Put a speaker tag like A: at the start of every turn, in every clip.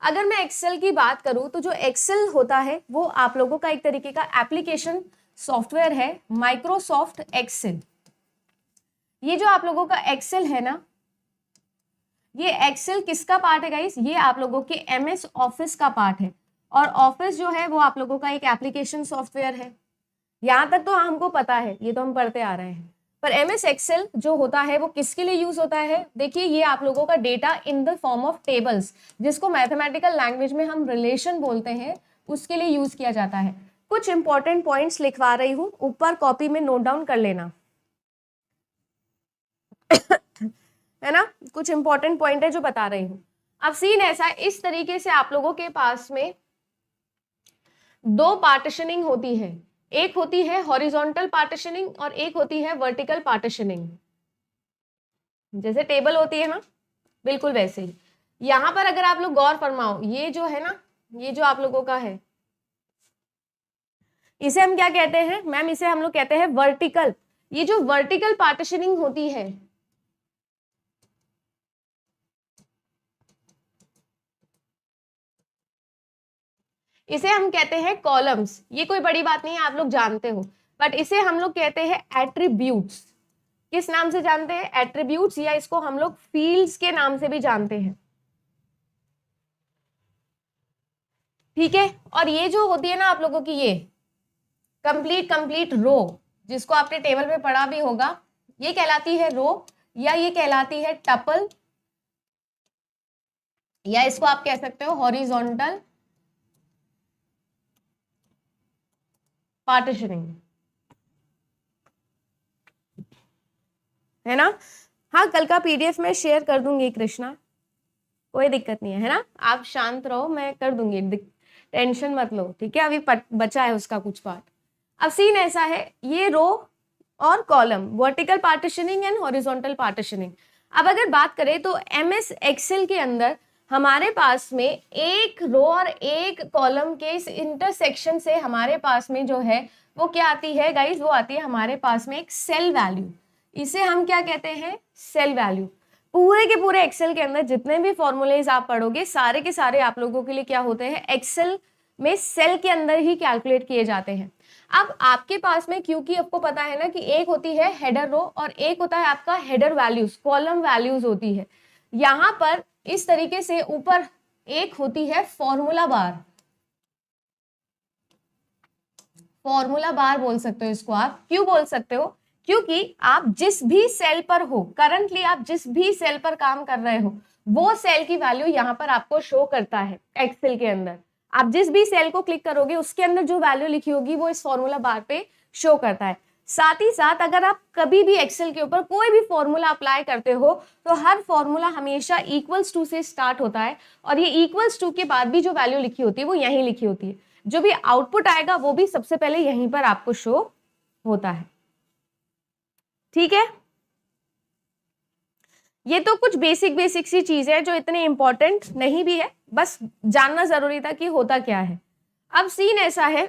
A: अगर मैं एक्सेल की बात करूं तो जो एक्सेल होता है वो आप लोगों का एक तरीके का एप्लीकेशन सॉफ्टवेयर है, माइक्रोसॉफ्ट एक्सेल। ये जो आप लोगों का एक्सेल है ना, ये एक्सेल किसका पार्ट है गाइस? ये आप लोगों के एमएस ऑफिस का पार्ट है। और ऑफिस जो है वो आप लोगों का एक एप्लीकेशन सॉफ्टवेयर है। यहां तक तो हमको पता है, ये तो हम पढ़ते आ रहे हैं। पर एमएस एक्सेल जो होता है वो किसके लिए यूज होता है? देखिए, ये आप लोगों का data in the form of tables, जिसको मैथमेटिकल लैंग्वेज में हम रिलेशन बोलते हैं, उसके लिए यूज किया जाता है। कुछ इंपॉर्टेंट पॉइंट्स लिखवा रही हूं, ऊपर कॉपी में नोट डाउन कर लेना है ना। कुछ इंपॉर्टेंट पॉइंट है जो बता रही हूं। अब सीन ऐसा, इस तरीके से आप लोगों के पास में दो पार्टीशनिंग होती है। एक होती है हॉरिजॉन्टल पार्टीशनिंग और एक होती है वर्टिकल पार्टीशनिंग। जैसे टेबल होती है ना, बिल्कुल वैसे ही यहां पर अगर आप लोग गौर फरमाओ, ये जो है ना, ये जो आप लोगों का है, इसे हम क्या कहते हैं मैम? इसे हम लोग कहते हैं वर्टिकल। ये जो वर्टिकल पार्टीशनिंग होती है, इसे हम कहते हैं कॉलम्स। ये कोई बड़ी बात नहीं है, आप लोग जानते हो। बट इसे हम लोग कहते हैं एट्रीब्यूट्स। किस नाम से जानते हैं? एट्रीब्यूट्स, या इसको हम लोग फील्ड्स के नाम से भी जानते हैं। ठीक है। और ये जो होती है ना आप लोगों की, ये कंप्लीट रो, जिसको आपने टेबल में पढ़ा भी होगा, ये कहलाती है रो, या ये कहलाती है टपल, या इसको आप कह सकते हो हॉरिजॉन्टल पार्टीशनिंग, है ना। हाँ, कल का पीडीएफ में शेयर कर दूंगी कृष्णा, कोई दिक्कत नहीं है ना। आप शांत रहो, मैं कर दूंगी, टेंशन मत लो, ठीक है। अभी बचा है उसका कुछ पार्ट। अब सीन ऐसा है, ये रो और column, vertical partitioning and horizontal partitioning. अब अगर बात करें तो एमएस एक्सेल के अंदर हमारे पास में एक रो और एक कॉलम के इस इंटरसेक्शन से हमारे पास में जो है वो क्या आती है गाइस? वो आती है हमारे पास में एक सेल वैल्यू। इसे हम क्या कहते हैं? Sale value. पूरे के पूरे एक्सेल के अंदर जितने भी फॉर्मूलेज आप पढ़ोगे, सारे के सारे आप लोगों के लिए क्या होते हैं? एक्सेल में सेल के अंदर ही कैलकुलेट किए जाते हैं। अब आपके पास में, क्योंकि आपको पता है ना कि एक होती है हेडर रो और एक होता है आपका हेडर वैल्यूज, कॉलम वैल्यूज होती है। यहां पर इस तरीके से ऊपर एक होती है फॉर्मूला बार। फॉर्मूला बार बोल सकते हो इसको आप। क्यों बोल सकते हो? क्योंकि आप जिस भी सेल पर हो, करंटली आप जिस भी सेल पर काम कर रहे हो, वो सेल की वैल्यू यहां पर आपको शो करता है एक्सेल के अंदर। आप जिस भी सेल को क्लिक करोगे उसके अंदर जो वैल्यू लिखी होगी वो इस फॉर्मूला बार पे शो करता है। साथ ही साथ अगर आप कभी भी एक्सेल के ऊपर कोई भी फॉर्मूला अप्लाई करते हो तो हर फॉर्मूला हमेशा इक्वल्स टू से स्टार्ट होता है, और ये इक्वल्स टू के बाद भी जो वैल्यू लिखी होती है वो यहीं लिखी होती है। जो भी आउटपुट आएगा वो भी सबसे पहले यहीं पर आपको शो होता है। ठीक है, ये तो कुछ बेसिक सी चीज है जो इतनी इंपॉर्टेंट नहीं भी है, बस जानना जरूरी था कि होता क्या है। अब सीन ऐसा है,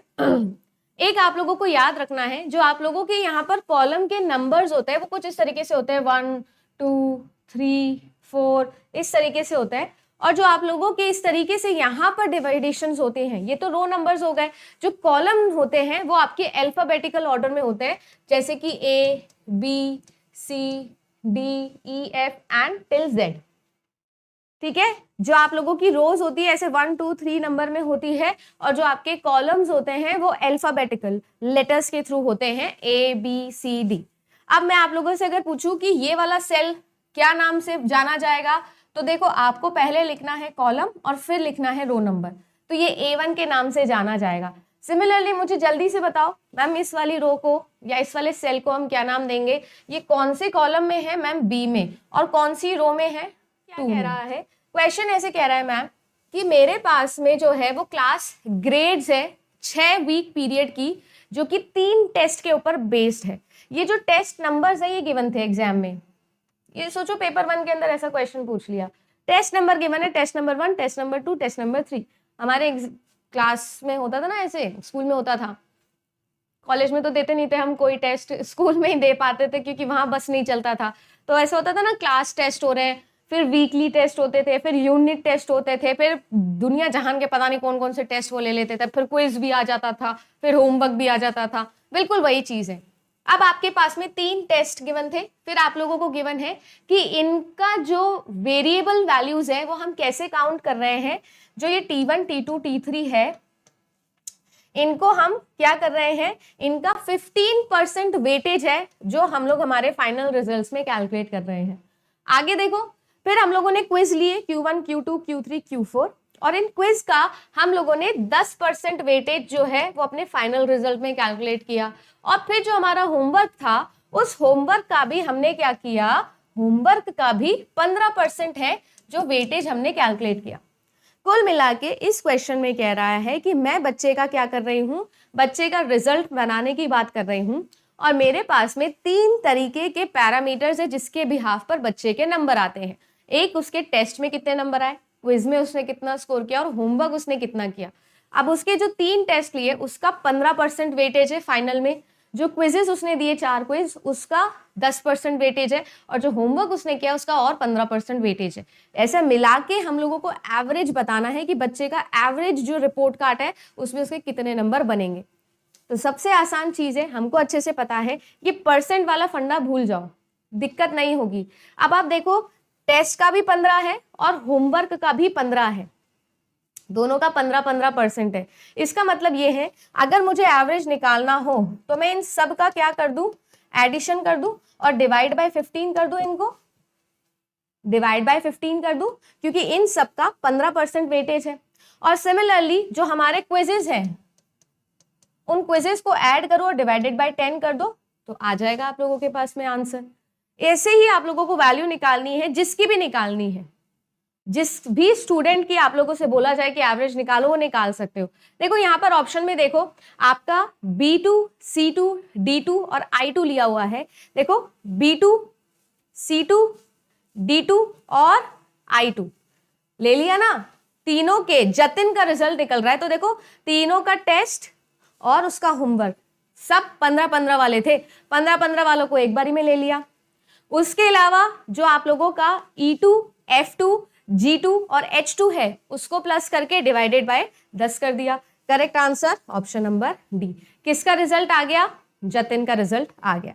A: एक आप लोगों को याद रखना है, जो आप लोगों के यहाँ पर कॉलम के नंबर्स होते हैं वो कुछ इस तरीके से होते हैं, 1 2 3 4 इस तरीके से होता है। और जो आप लोगों के इस तरीके से यहाँ पर डिवाइडेशंस होते हैं, ये तो रो नंबर्स हो गए। जो कॉलम होते हैं वो आपके अल्फाबेटिकल ऑर्डर में होते हैं, जैसे कि A B C D E F and till Z। ठीक है, जो आप लोगों की रोज होती है ऐसे 1 2 3 नंबर में होती है, और जो आपके कॉलम्स होते हैं वो अल्फाबेटिकल लेटर्स के थ्रू होते हैं, A B C D। अब मैं आप लोगों से अगर पूछूं कि ये वाला सेल क्या नाम से जाना जाएगा, तो देखो आपको पहले लिखना है कॉलम और फिर लिखना है रो नंबर, तो ये A1 के नाम से जाना जाएगा। सिमिलरली मुझे जल्दी से बताओ मैम, इस वाली रो को या इस वाले सेल को हम क्या नाम देंगे? ये कौन से कॉलम में है मैम? बी में। और कौन सी रो में है? क्या कह रहा है क्वेश्चन? ऐसे कह रहा है मैम कि मेरे पास में जो है वो क्लास ग्रेड्स है 6 वीक पीरियड की, जो कि 3 टेस्ट के ऊपर बेस्ड है। ये जो टेस्ट नंबर्स है ये गिवन थे एग्जाम में। ये सोचो पेपर 1 के अंदर ऐसा क्वेश्चन पूछ लिया, टेस्ट नंबर गिवन है, test number 1, test number 2, test number 3। हमारे क्लास में होता था ना, ऐसे स्कूल में होता था। कॉलेज में तो देते नहीं थे हम कोई टेस्ट, स्कूल में ही दे पाते थे क्योंकि वहां बस नहीं चलता था। तो ऐसा होता था ना, क्लास टेस्ट हो रहे हैं, फिर वीकली टेस्ट होते थे, फिर यूनिट टेस्ट होते थे, फिर दुनिया जहान के पता नहीं कौन कौन से टेस्ट वो ले लेते थे, फिर क्विज भी आ जाता था, फिर होमवर्क भी आ जाता था। बिल्कुल वही चीज है। अब आपके पास में 3 टेस्ट गिवन थे, फिर आप लोगों को गिवन है कि इनका जो वेरिएबल वैल्यूज है वो हम कैसे काउंट कर रहे हैं। जो ये T1, T2, T3 है, इनको हम क्या कर रहे हैं, इनका 15% वेटेज है जो हम लोग हमारे फाइनल रिजल्ट्स में कैलकुलेट कर रहे हैं। आगे देखो, फिर हम लोगों ने क्विज लिए Q1, Q2, Q3, Q4, और इन क्विज का हम लोगों ने 10% वेटेज जो है वो अपने फाइनल रिजल्ट में कैलकुलेट किया। और फिर जो हमारा होमवर्क था, उस होमवर्क का भी हमने क्या किया, होमवर्क का भी 15% है जो वेटेज हमने कैलकुलेट किया। कुल मिला के इस क्वेश्चन में कह रहा है कि मैं बच्चे का क्या कर रही हूँ, बच्चे का रिजल्ट बनाने की बात कर रही हूँ, और मेरे पास में 3 तरीके के पैरामीटर्स है जिसके बिहाफ पर बच्चे के नंबर आते हैं। एक, उसके टेस्ट में कितने नंबर आए, क्विज में उसने कितना स्कोर किया, और होमवर्क उसने कितना किया। अब उसके जो 3 टेस्ट लिए उसका 15% वेटेज है फाइनल में, जो क्विजेस उसने दिए 4 क्विज उसका 10% वेटेज है, और जो होमवर्क उसने किया उसका और 15% वेटेज है। ऐसा मिला के हम लोगों को एवरेज बताना है कि बच्चे का एवरेज जो रिपोर्ट कार्ड है उसमें उसके कितने नंबर बनेंगे। तो सबसे आसान चीज है, हमको अच्छे से पता है, ये परसेंट वाला फंडा भूल जाओ, दिक्कत नहीं होगी। अब आप देखो, टेस्ट का भी 15 है और होमवर्क का भी 15 है, दोनों का 15-15% है। इसका मतलब ये है, अगर मुझे एवरेज निकालना हो तो मैं इन सब का क्या कर दूं, एडिशन कर दूं और डिवाइड बाय 15 कर दूं, इनको डिवाइड बाय 15 कर दूं, क्योंकि इन सब का 15% वेटेज है। और सिमिलरली जो हमारे क्विजेज हैं उन क्विजेस को ऐड करो और डिवाइडेड बाय 10 कर दो, तो आ जाएगा आप लोगों के पास में आंसर। ऐसे ही आप लोगों को वैल्यू निकालनी है, जिसकी भी निकालनी है, जिस भी स्टूडेंट की आप लोगों से बोला जाए कि एवरेज निकालो वो निकाल सकते हो। देखो यहाँ पर ऑप्शन में देखो, आपका B2, C2, D2 और I2 लिया हुआ है। देखो B2, C2, D2 और I2 ले लिया ना, तीनों के जतिन का रिजल्ट निकल रहा है। तो देखो तीनों का टेस्ट और उसका होमवर्क सब 15-15 वाले थे, 15-15 वालों को एक बारी में ले लिया। उसके अलावा जो आप लोगों का E2, F2, G2 और H2 है उसको प्लस करके डिवाइडेड बाय 10 कर दिया। Correct answer option number D. किसका रिजल्ट आ गया, जतिन का रिजल्ट आ गया।